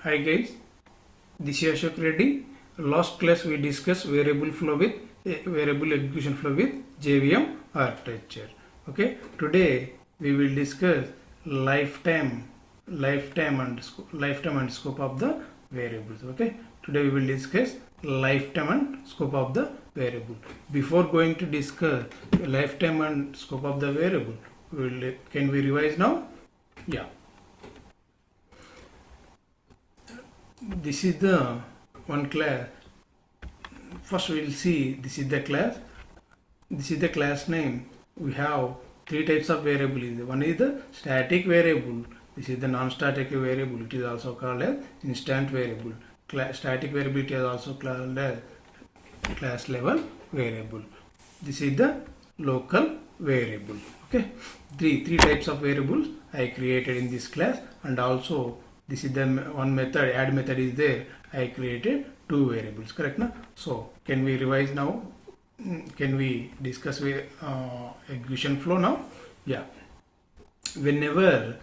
Hi guys, this is Ashok Reddy. Last class we discussed variable flow with variable execution flow with JVM architecture. Okay, today we will discuss lifetime and scope of the variables. Okay, today we will discuss lifetime and scope of the variable. Before going to discuss lifetime and scope of the variable, can we revise now? Yeah. This is the one class. First we will see this is the class. This is the class name. We have three types of variables. One is the static variable. This is the non-static variable. It is also called as instant variable. Static variable is also called as class level variable. This is the local variable. Okay, three types of variables I created in this class, and also this is the one method, add method is there. I created two variables, correct now? So can we revise now? Can we discuss with execution flow now? Yeah. Whenever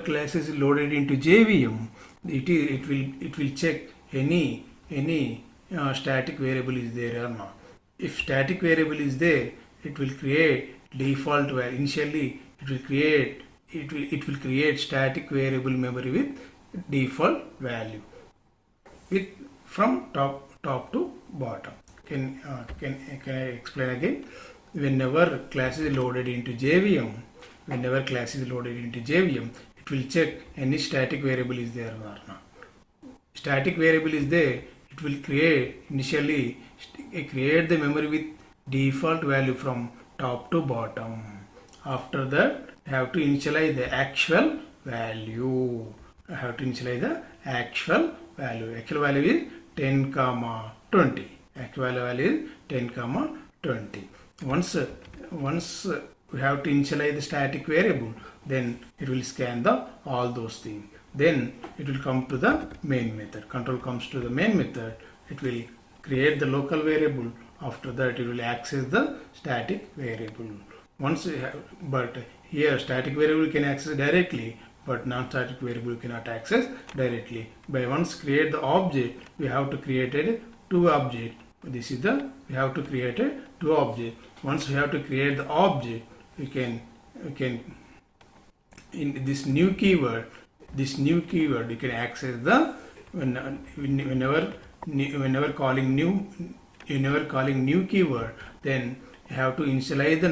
class is loaded into JVM, it will check any static variable is there or not. If static variable is there, it will create default value. Initially, it will create static variable memory with default value with from top to bottom. Can I explain again? Whenever class is loaded into JVM, it will check any static variable is there or not. Static variable is there, it will create the memory with default value from top to bottom. After that, I have to initialize the actual value. Actual value is 10, 20. Actual value is 10, 20. Once we have to initialize the static variable, then it will scan all those things. Then it will come to the main method. Control comes to the main method. It will create the local variable. After that, it will access the static variable. But here static variable can access directly, but non-static variable cannot access directly. By once create the object, we have to create two object. We have to create two object. Once we have to create the object, we can in this new keyword you can access the whenever calling new keyword, then you have to initialize the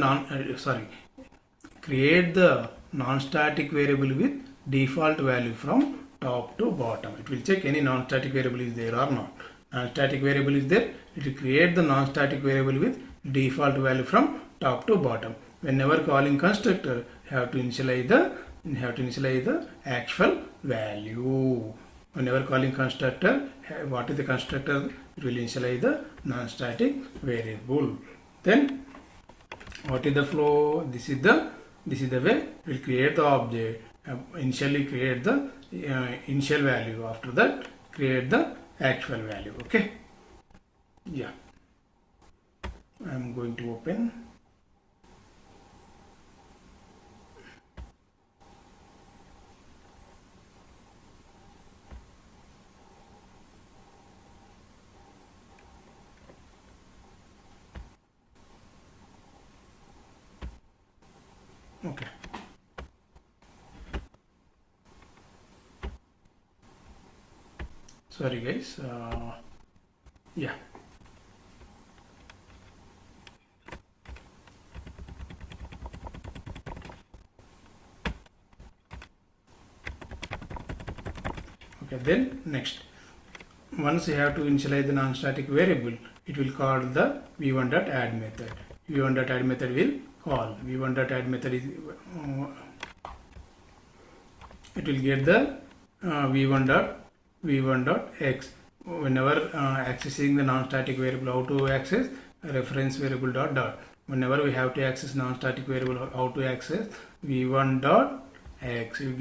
create the non-static variable with default value from top to bottom. It will check any non-static variable is there or not. Non-static variable is there, it will create the non-static variable with default value from top to bottom. Whenever calling constructor, you have to initialize the actual value. Whenever calling constructor, what is the constructor? It will initialize the non-static variable. Then what is the flow? This is the way we will create the object. Initially create the initial value. After that, create the actual value. Okay. Yeah. I am going to open. Okay. Sorry guys. Yeah. Okay. Then next, once you have to initialize the non-static variable, it will call the v1.add method. v1.add method will call. v1.add method is it will get the v1.x. Whenever accessing the non-static variable, how to access reference variable dot. Whenever we have to access non-static variable, how to access v1.x. You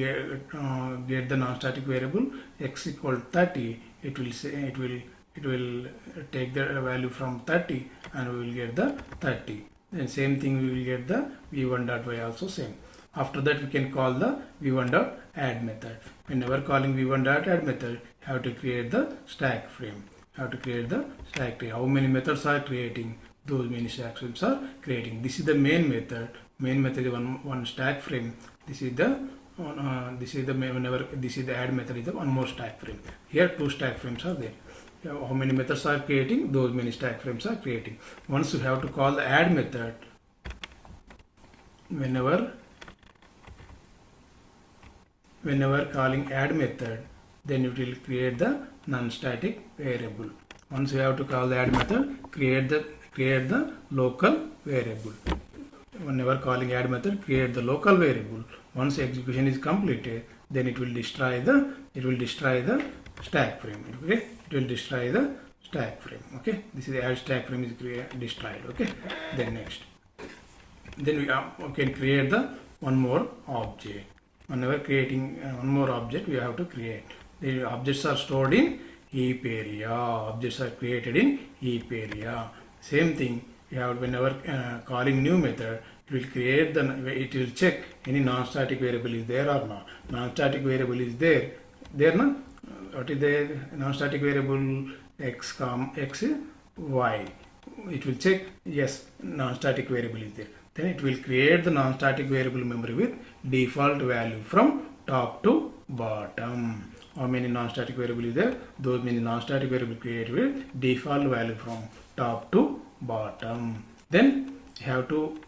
get the non-static variable x equal 30. It will take the value from 30 and we will get the 30. Then same thing we will get the v1.y also same. After that we can call the v1.add method. Whenever calling v1.add method, have to create the stack frame. Have to create the stack frame. How many methods are creating? Those many stack frames are creating. This is the main method. Main method is one stack frame. This is the whenever this is the add method is the one more stack frame. Here two stack frames are there. How many methods are creating? Those many stack frames are creating. Once you have to call the add method, whenever calling add method, then it will create the non-static variable. Once you have to call the add method, create the local variable. Whenever calling add method, create the local variable. Once execution is completed, then it will destroy the stack frame. Okay, it will destroy the stack frame. Okay, this is the add stack frame is destroyed. Okay, then next, then we can create the one more object. Whenever creating one more object, we have to create. The objects are stored in heap area. Objects are created in heap area. Same thing. You have whenever calling new method, it will create it will check any non-static variable is there or not. Non-static variable is there. There na? What is there? Non-static variable x, y. It will check yes, non-static variable is there. Then it will create the non-static variable memory with default value from top to bottom. How many non-static variable is there? Those many non-static variable created with default value from top to bottom. Then you have to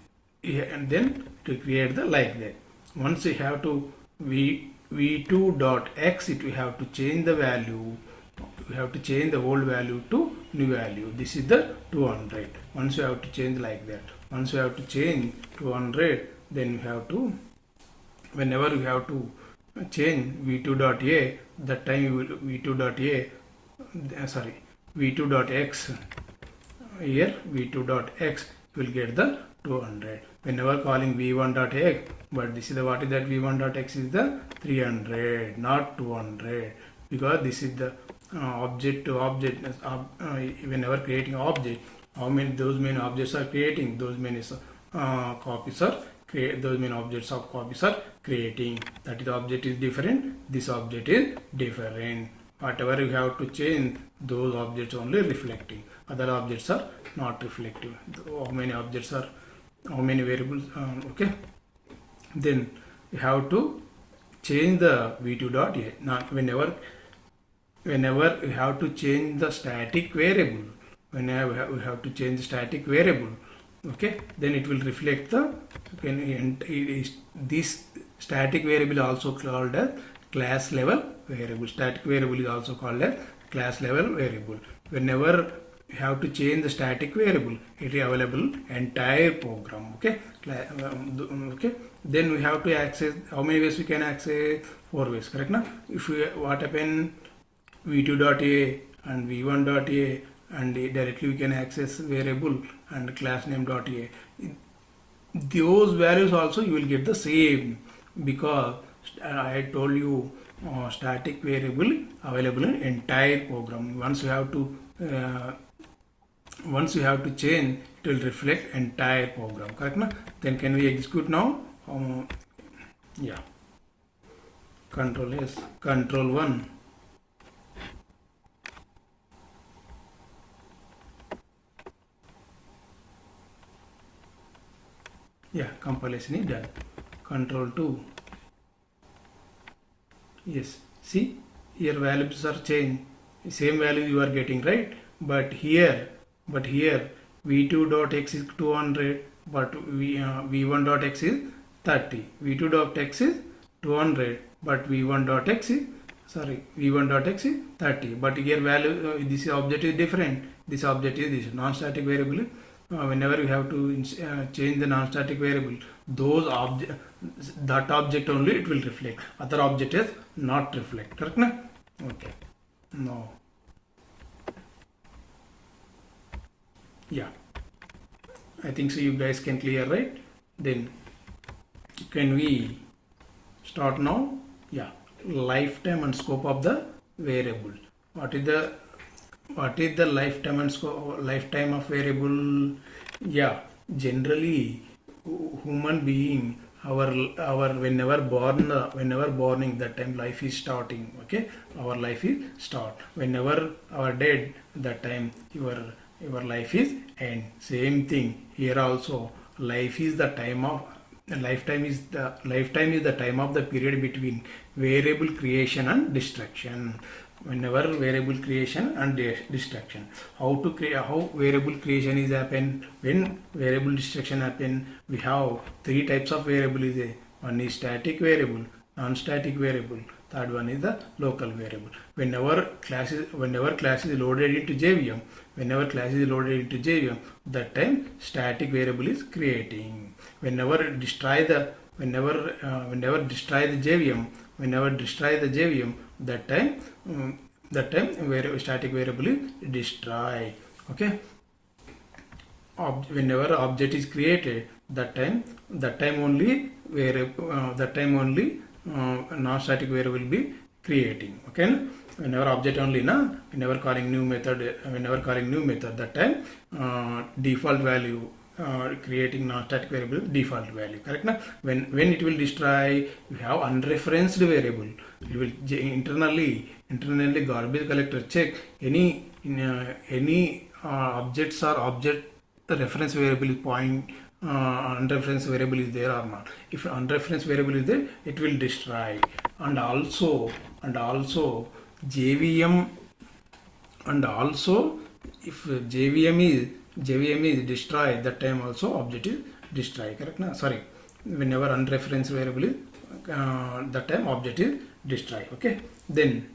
create the like that. Once you have to v2.x, it we have to change the value. We have to change the old value to new value. This is the 200. Once you have to change like that. Once you have to change 200, then you have to, whenever you have to change v2.a, that time you will v2.x, here v2.x will get the 200. Whenever calling v1.x, but this is the what is that v1.x is the 300, not 200, because this is the object to object. Whenever creating object, how many those many objects are creating, those many copies are create, those many objects of copies are creating. That is, the object is different, this object is different. Whatever you have to change, those objects only reflecting, other objects are not reflective. How many objects are, how many variables, okay. Then you have to change the v2.a. Now whenever you have to change the static variable, whenever we have to change the static variable, okay, then it will reflect the, this static variable is also called as class level variable. Static variable is also called as class level variable. Whenever you have to change the static variable, it is available entire program. Okay, okay. Then we have to access, how many ways we can access? 4 ways, correct now? If we, what happen, v2.a and v1.a, and directly we can access variable and class name.a. Those values also you will get the same, because I told you static variable available in entire program. Once you have to change, it will reflect entire program, correct na? Then can we execute now? Yeah, control S, control 1. Yeah, compilation is done. Control 2. Yes, see, here values are changed. Same value you are getting, right? But here v2.x is 200, but v1.x is 30. v2.x is 200, but v1.x is 30. But here value, this object is different. This object is this non-static variable. Whenever you have to change the non-static variable, that object only it will reflect. Other object is not reflect. Correct na? Okay. No. Yeah. I think so. You guys can clear, right? Then can we start now? Yeah. Lifetime and scope of the variable. What is the lifetime and scope, lifetime of variable? Yeah, generally human being our whenever borning, that time life is starting. Okay, our life is start. Whenever our dead, that time your life is end. Same thing here also. Life is the time of lifetime is the time of the period between variable creation and destruction. Whenever variable creation and destruction, how variable creation is happen, when variable destruction happen, we have three types of variable is there. One is static variable, non-static variable, third one is the local variable. Whenever class is loaded into JVM, that time static variable is creating. Whenever destroy the JVM, that time static variable is destroy. Okay, whenever object is created, that time only non-static variable will be creating. Okay, whenever object only whenever calling new method, that time default value, creating non-static variable default value, correct na? When it will destroy, we have unreferenced variable. It will internally garbage collector check any objects or object reference variable is point, unreferenced variable is there or not. If unreferenced variable is there, it will destroy. And also JVM, and also if JVM is destroyed, that time also object is destroyed, correct na? Sorry, whenever unreferenced variable is that time object is destroyed. Okay, then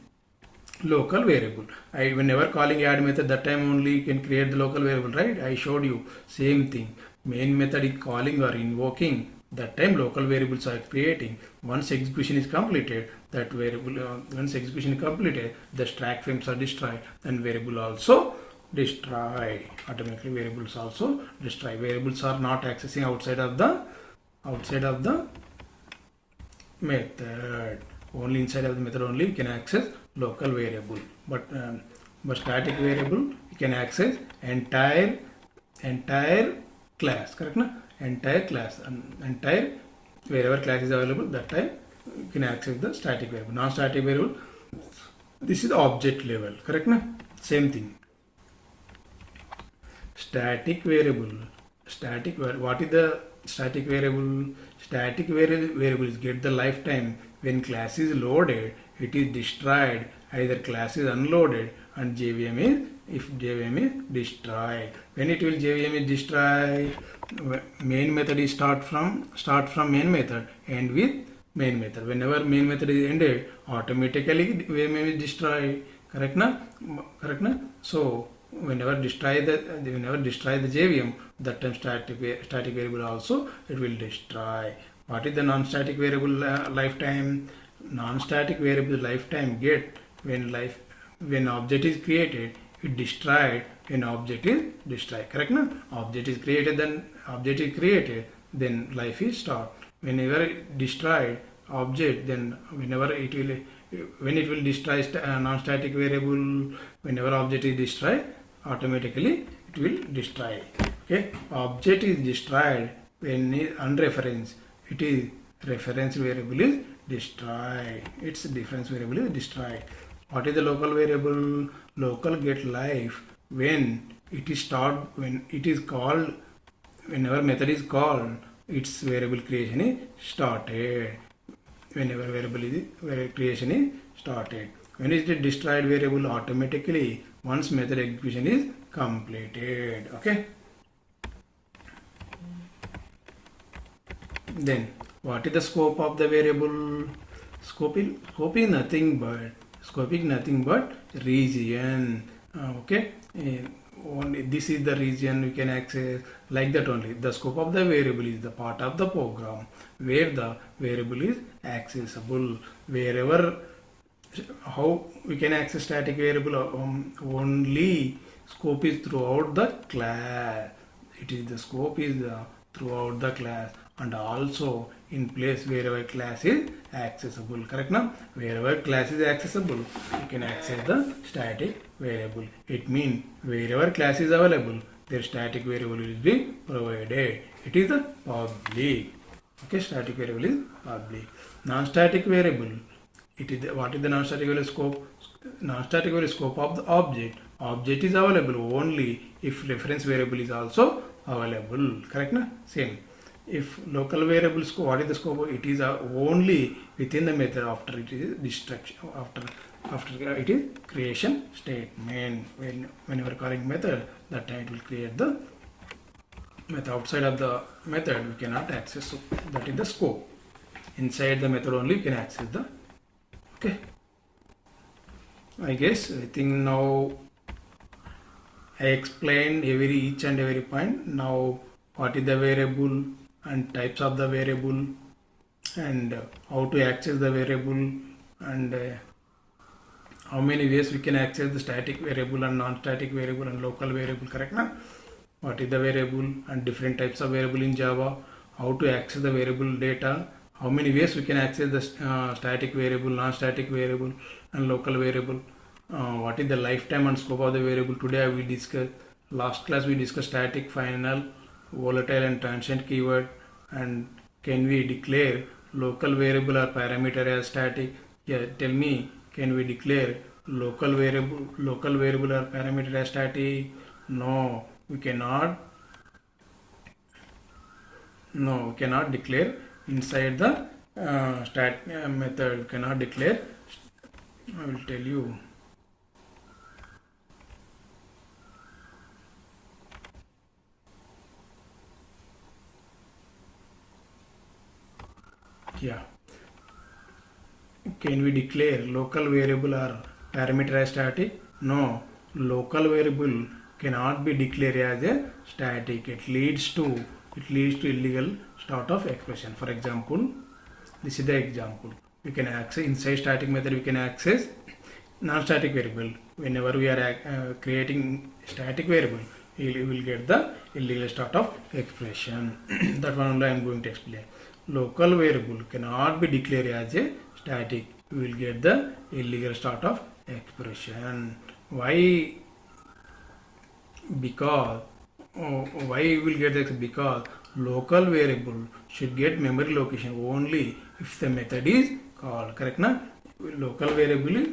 local variable, whenever calling add method, that time only you can create the local variable, right? I showed you same thing. Main method is calling or invoking, that time local variables are creating. Once execution is completed, that variable the stack frames are destroyed, and variable also destroy. Automatically variables also destroy. Variables are not accessing outside of the method. Only inside of the method only you can access local variable. But static variable you can access entire class, correct na? Entire class, entire wherever class is available, that time you can access the static variable. Non-static variable, this is object level, correct na? Same thing. Static variable. What is the static variable? Static variable is get the lifetime. When class is loaded, it is destroyed. Either class is unloaded, and JVM is destroyed. When it will JVM is destroyed, main method is start from main method, end with main method. Whenever main method is ended, automatically JVM is destroyed. Correct na? So whenever destroy the JVM, that time static variable also it will destroy. What is the non-static variable lifetime? Non-static variable lifetime get when object is created, it destroyed when object is destroyed. Correct na? Object is created, then life is start. Whenever destroyed object, then when it will destroy non-static variable, whenever object is destroyed, automatically it will destroy. Okay, object is destroyed when it is unreferenced. It is reference variable is destroyed. Its difference variable is destroyed. What is the local variable? Local get life when it is called. Whenever method is called, its variable creation is started. Whenever creation is started. When it is destroyed variable, automatically once method execution is completed. Okay. Then what is the scope of the variable? Scope is nothing but region. Okay. Only this is the region we can access, like that only. The scope of the variable is the part of the program where the variable is accessible. How we can access static variable? Only scope is throughout the class. The scope is throughout the class, and also in place wherever class is accessible. Correct now? Wherever class is accessible, you can access the static variable. It means wherever class is available, their static variable will be provided. It is the public. Okay, static variable is public. Non-static variable, what is the non-static variable scope? Non-static variable scope of the object. Object is available only if reference variable is also available. Correct na? Same. If local variable scope, what is the scope? It is only within the method after it is destruction, after it is creation statement. Whenever calling method, that time it will create the method. Outside of the method we cannot access, so that is the scope. Inside the method only we can access the. Okay, I think now I explained each and every point. Now what is the variable and types of the variable and how to access the variable and how many ways we can access the static variable and non-static variable and local variable. Correct na? What is the variable and different types of variable in Java, how to access the variable data, how many ways we can access the static variable, non-static variable and local variable, what is the lifetime and scope of the variable. Today we discussed, last class we discussed static, final, volatile and transient keyword, and can we declare local variable or parameter as static? Yeah, tell me, can we declare local variable or parameter as static? No, we cannot. No, we cannot declare inside the method. We cannot declare. I will tell you. Yeah. Can we declare local variable or parameter as static? No, local variable cannot be declared as a static. It leads to illegal start of expression. For example, this is the example. We can access inside static method. We can access non-static variable. Whenever we are creating static variable, we will get the illegal start of expression. That one only I am going to explain. Local variable cannot be declared as a static. We will get the illegal start of expression. Why? Because why we will get this? Because local variable should get memory location only if the method is called. Correct na? Local variable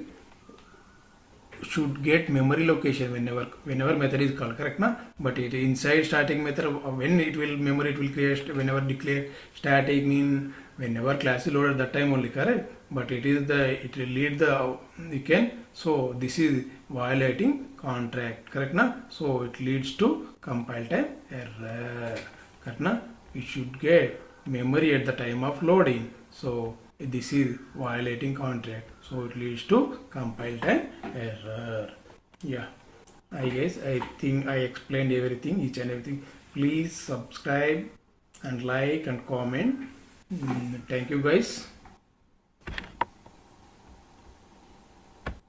should get memory location whenever method is called. Correct na? But it inside static method, when it will memory it will create whenever declare static mean whenever class is loaded, that time only. Correct? But it will lead the you can, so this is violating contract. Correct na? So it leads to compile time error. Correct na? It should get memory at the time of loading, so this is violating contract, so it leads to compile time error. Yeah, I think I explained everything, each and everything. Please subscribe and like and comment. Thank you guys.